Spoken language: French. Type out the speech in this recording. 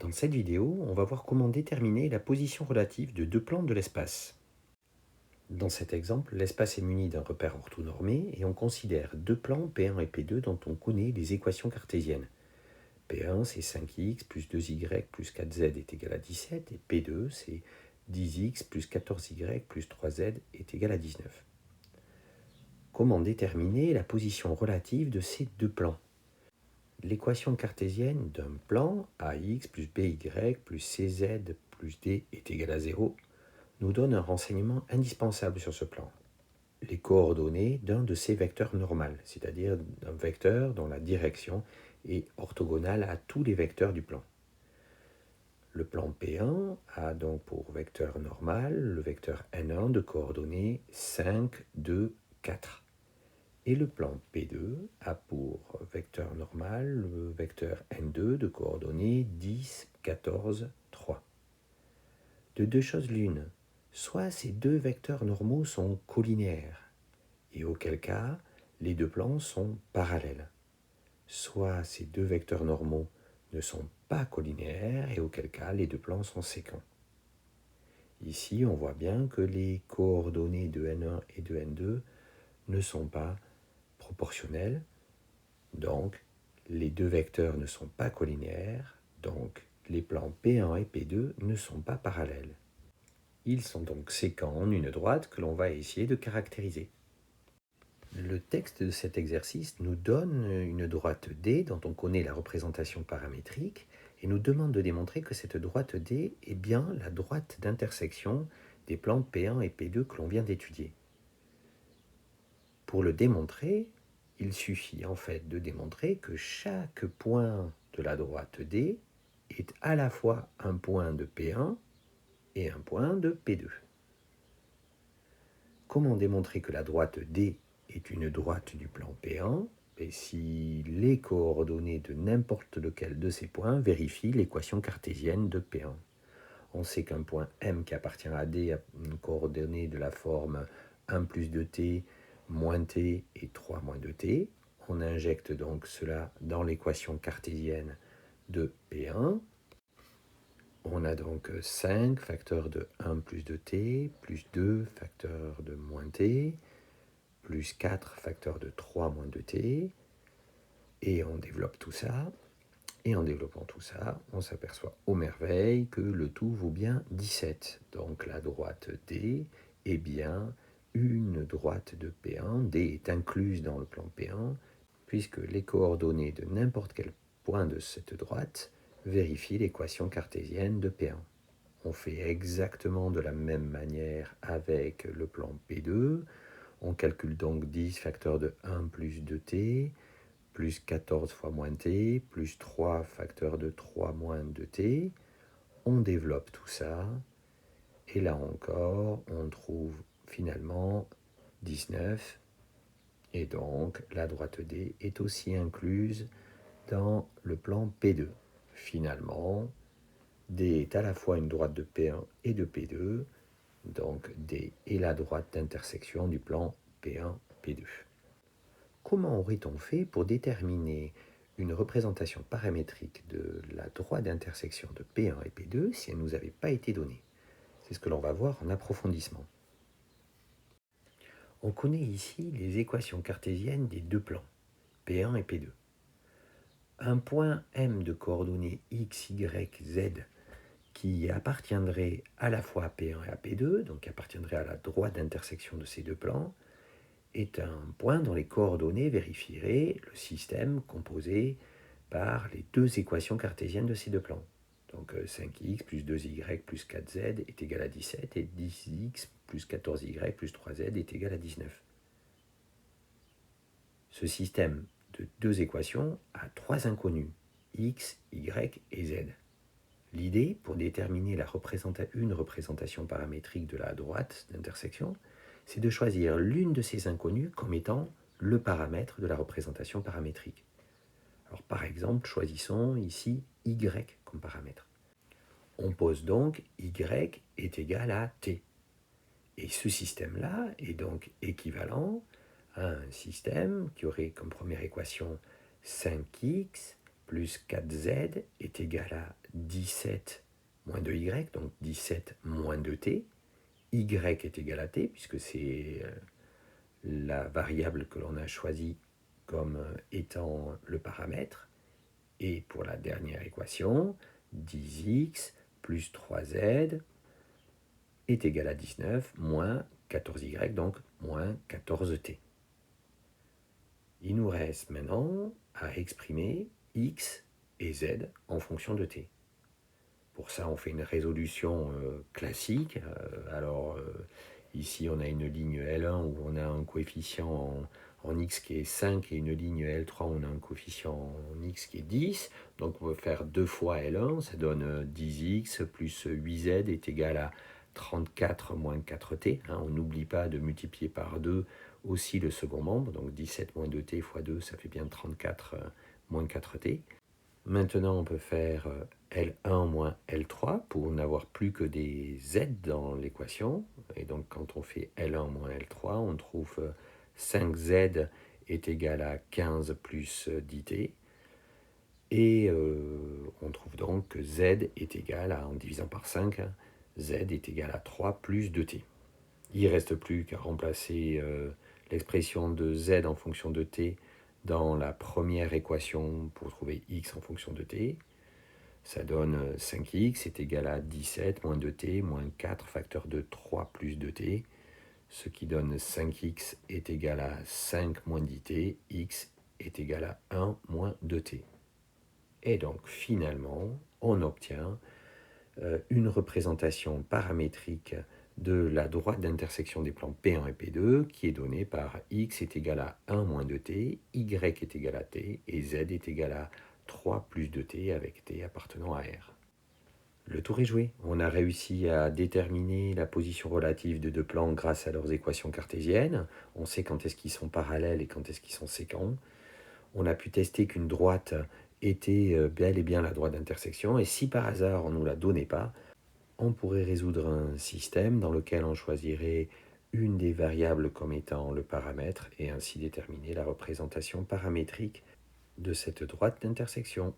Dans cette vidéo, on va voir comment déterminer la position relative de deux plans de l'espace. Dans cet exemple, l'espace est muni d'un repère orthonormé et on considère deux plans P1 et P2 dont on connaît les équations cartésiennes. P1 c'est 5x plus 2y plus 4z est égal à 17 et P2 c'est 10x plus 14y plus 3z est égal à 19. Comment déterminer la position relative de ces deux plans ? L'équation cartésienne d'un plan ax plus by plus cz plus d est égal à 0 nous donne un renseignement indispensable sur ce plan. Les coordonnées d'un de ces vecteurs normaux, c'est-à-dire d'un vecteur dont la direction est orthogonale à tous les vecteurs du plan. Le plan P1 a donc pour vecteur normal le vecteur n1 de coordonnées 5, 2, 4. Et le plan P2 a pour vecteur normal le vecteur n2 de coordonnées 10, 14, 3. De deux choses l'une, soit ces deux vecteurs normaux sont collinéaires, et auquel cas les deux plans sont parallèles, soit ces deux vecteurs normaux ne sont pas collinéaires, et auquel cas les deux plans sont séquents. Ici, on voit bien que les coordonnées de n1 et de n2 ne sont pas proportionnelles, donc les deux vecteurs ne sont pas collinéaires, donc les plans P1 et P2 ne sont pas parallèles. Ils sont donc séquents en une droite que l'on va essayer de caractériser. Le texte de cet exercice nous donne une droite D dont on connaît la représentation paramétrique et nous demande de démontrer que cette droite D est bien la droite d'intersection des plans P1 et P2 que l'on vient d'étudier. Pour le démontrer, il suffit en fait de démontrer que chaque point de la droite D est à la fois un point de P1 et un point de P2. Comment démontrer que la droite D est une droite du plan P1 ? Et si les coordonnées de n'importe lequel de ces points vérifient l'équation cartésienne de P1. On sait qu'un point M qui appartient à D a une coordonnée de la forme 1 plus 2t moins t et 3 moins 2t. On injecte donc cela dans l'équation cartésienne de P1. On a donc 5 facteur de 1 plus 2t, plus 2 facteur de moins t, plus 4 facteur de 3 moins 2t. Et on développe tout ça. Et en développant tout ça, on s'aperçoit aux merveilles que le tout vaut bien 17. Donc la droite D est bien une droite de P1. D est incluse dans le plan P1, puisque les coordonnées de n'importe quel point de cette droite vérifient l'équation cartésienne de P1. On fait exactement de la même manière avec le plan P2. On calcule donc 10 facteur de 1 plus 2t, plus 14 fois moins t, plus 3 facteur de 3 moins 2t. On développe tout ça, et là encore, on trouve finalement 19, et donc la droite D est aussi incluse dans le plan P2. Finalement, D est à la fois une droite de P1 et de P2, donc D est la droite d'intersection du plan P1-P2. Comment aurait-on fait pour déterminer une représentation paramétrique de la droite d'intersection de P1 et P2 si elle ne nous avait pas été donnée ? C'est ce que l'on va voir en approfondissement. On connaît ici les équations cartésiennes des deux plans, P1 et P2. Un point M de coordonnées x, y, z qui appartiendrait à la fois à P1 et à P2, donc qui appartiendrait à la droite d'intersection de ces deux plans, est un point dont les coordonnées vérifieraient le système composé par les deux équations cartésiennes de ces deux plans. Donc 5x plus 2y plus 4z est égal à 17 et 10x plus 14y plus 3z est égal à 19. Ce système de deux équations a trois inconnus, x, y et z. L'idée, pour déterminer une représentation paramétrique de la droite d'intersection, c'est de choisir l'une de ces inconnues comme étant le paramètre de la représentation paramétrique. Alors par exemple, choisissons ici y comme paramètre. On pose donc y est égal à t. Et ce système-là est donc équivalent à un système qui aurait comme première équation 5x plus 4z est égal à 17 moins 2y, donc 17 moins 2t. Y est égal à t, puisque c'est la variable que l'on a choisie comme étant le paramètre. Et pour la dernière équation, 10x plus 3z est égal à 19 moins 14y, donc moins 14t. Il nous reste maintenant à exprimer x et z en fonction de t. Pour ça, on fait une résolution classique. Ici, on a une ligne L1 où on a un coefficient en x qui est 5 et une ligne L3 où on a un coefficient en x qui est 10. Donc, on va faire 2 fois L1, ça donne 10x plus 8z est égal à 34 moins 4t. On n'oublie pas de multiplier par 2 aussi le second membre. Donc, 17 moins 2t fois 2, ça fait bien 34 moins 4t. Maintenant, on peut faire L1 moins L3 pour n'avoir plus que des z dans l'équation. Et donc, quand on fait L1 moins L3, on trouve 5z est égal à 15 plus 10t. Et on trouve donc que z est égal à, en divisant par 5, z est égal à 3 plus 2t. Il ne reste plus qu'à remplacer l'expression de z en fonction de t dans la première équation pour trouver x en fonction de t. Ça donne 5x est égal à 17 moins 2t moins 4 facteur de 3 plus 2t, ce qui donne 5x est égal à 5 moins 10t, x est égal à 1 moins 2t. Et donc finalement, on obtient une représentation paramétrique de la droite d'intersection des plans P1 et P2 qui est donnée par x est égal à 1 moins 2t, y est égal à t et z est égal à 3 plus 2t avec t appartenant à R. Le tour est joué. On a réussi à déterminer la position relative de deux plans grâce à leurs équations cartésiennes. On sait quand est-ce qu'ils sont parallèles et quand est-ce qu'ils sont sécants. On a pu tester qu'une droite était bel et bien la droite d'intersection et si par hasard on ne nous la donnait pas, on pourrait résoudre un système dans lequel on choisirait une des variables comme étant le paramètre et ainsi déterminer la représentation paramétrique de cette droite d'intersection.